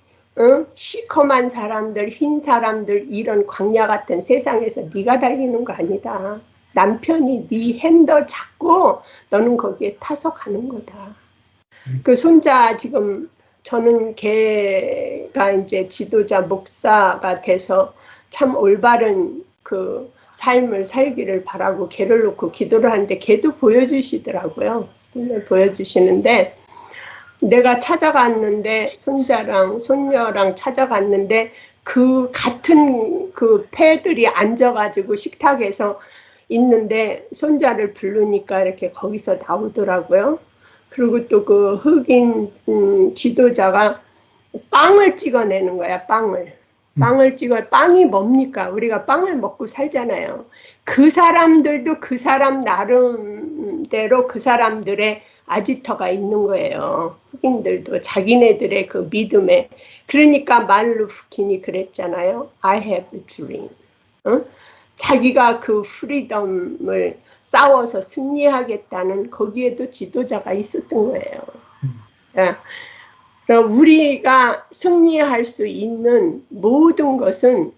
시커먼 사람들, 흰 사람들, 이런 광야 같은 세상에서 네가 달리는 거 아니다. 남편이 네 핸들 잡고 너는 거기에 타서 가는 거다. 그 손자 지금 저는 걔가 이제 지도자 목사가 돼서 참 올바른 그 삶을 살기를 바라고 걔를 놓고 기도를 하는데 걔도 보여주시더라고요. 보여주시는데 내가 찾아갔는데 손자랑 손녀랑 찾아갔는데 그 같은 그 패들이 앉아가지고 식탁에서 있는데 손자를 부르니까 이렇게 거기서 나오더라고요. 그리고 또 그 흑인 지도자가 빵을 찍어내는 거야. 빵을 찍어. 빵이 뭡니까? 우리가 빵을 먹고 살잖아요. 그 사람들도 그 사람 나름대로 그 사람들의 아지터가 있는 거예요. 흑인들도 자기네들의 그 믿음에. 그러니까 말tin 루터 킹이 그랬잖아요. I have a dream. 자기가 그 프리덤을 싸워서 승리하겠다는 거기에도 지도자가 있었던 거예요. 그럼 우리가 승리할 수 있는 모든 것은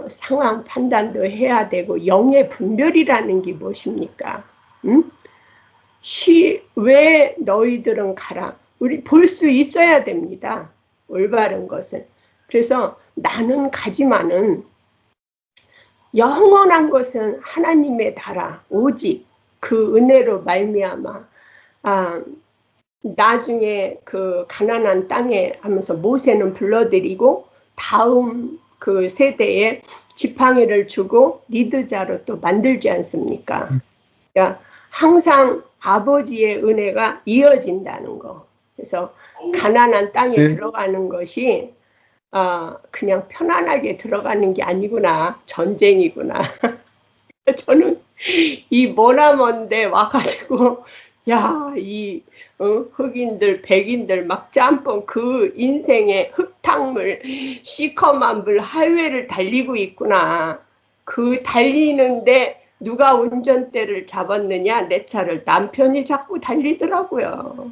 상황 판단도 해야 되고 영의 분별이라는 게 무엇입니까? 왜 너희들은 가라? 우리 볼 수 있어야 됩니다. 올바른 것은. 그래서 나는 가지만은 영원한 것은 하나님의 나라 오직 그 은혜로 말미암아 나중에 그 가나안 땅에 하면서 모세는 불러들이고 다음 그 세대에 지팡이를 주고 리드자로 또 만들지 않습니까? 그러니까 항상 아버지의 은혜가 이어진다는 거. 그래서 가나안 땅에 들어가는 것이 그냥 편안하게 들어가는 게 아니구나. 전쟁이구나. 저는 이 머나먼데 와가지고 이 흑인들, 백인들 막 짬뽕 그 인생의 흙탕물, 시커먼 물 하이웨이를 달리고 있구나. 그 달리는데 누가 운전대를 잡았느냐? 내 차를 남편이 자꾸 달리더라고요.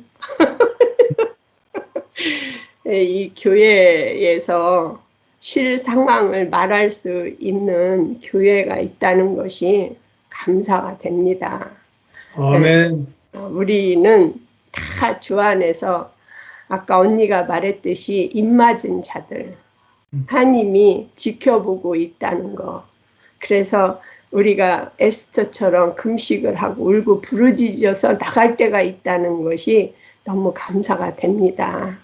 이 교회에서 실 상황을 말할 수 있는 교회가 있다는 것이 감사가 됩니다. 아멘. 우리는 다 주 안에서 아까 언니가 말했듯이 입맞은 자들 하나님이 지켜보고 있다는 거. 그래서 우리가 에스더처럼 금식을 하고 울고 부르짖어서 나갈 때가 있다는 것이 너무 감사가 됩니다.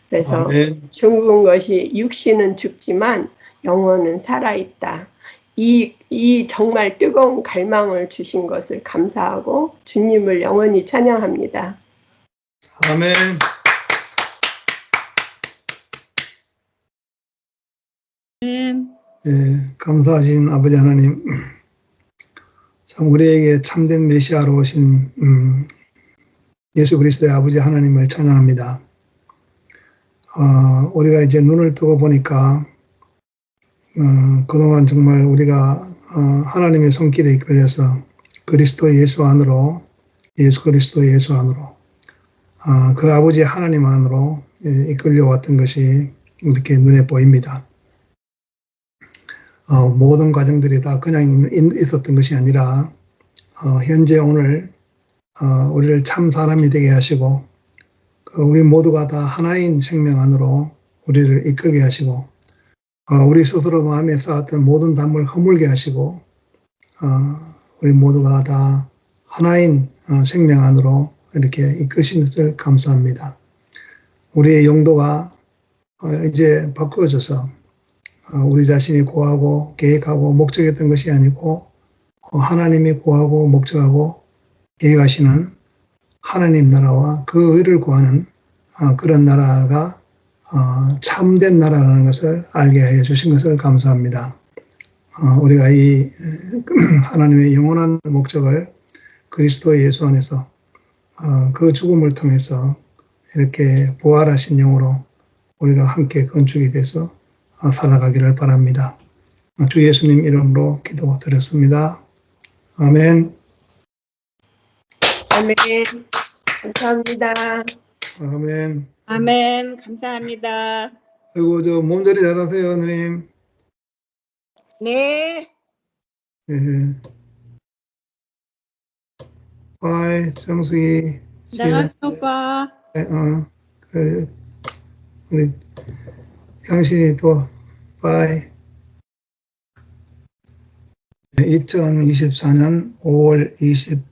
그래서 죽은 것이 육신은 죽지만 영혼은 살아있다. 이 정말 뜨거운 갈망을 주신 것을 감사하고 주님을 영원히 찬양합니다. 아멘. 감사하신 아버지 하나님, 참 우리에게 참된 메시아로 오신 예수 그리스도의 아버지 하나님을 찬양합니다. 우리가 이제 눈을 뜨고 보니까 그동안 정말 우리가 하나님의 손길에 이끌려서 그리스도 예수 안으로, 예수 그리스도 예수 안으로, 그 아버지 하나님 안으로 이끌려왔던 것이 이렇게 눈에 보입니다. 모든 과정들이 다 그냥 있었던 것이 아니라 현재 오늘 우리를 참 사람이 되게 하시고 우리 모두가 다 하나인 생명 안으로 우리를 이끌게 하시고 우리 스스로 마음에 쌓았던 모든 담을 허물게 하시고 우리 모두가 다 하나인 생명 안으로 이렇게 이끄신 것을 감사합니다. 우리의 용도가 이제 바꾸어져서 우리 자신이 고하고 계획하고 목적했던 것이 아니고 하나님이 고하고 목적하고 계획하시는 하나님 나라와 그 의를 구하는 그런 나라가 참된 나라라는 것을 알게 해 주신 것을 감사합니다. 우리가 이 하나님의 영원한 목적을 그리스도 예수 안에서 그 죽음을 통해서 이렇게 부활하신 영으로 우리가 함께 건축이 돼서 살아가기를 바랍니다. 주 예수님 이름으로 기도드렸습니다. 아멘. 아멘. 감사합니다. 아멘. 아멘. 감사합니다. 그리고 저 몸조리 잘하세요, 누님. 네. 예. 바이, 정수기. 나갔어, 오빠. 우리 향신이 또 바이. 2024년 5월 20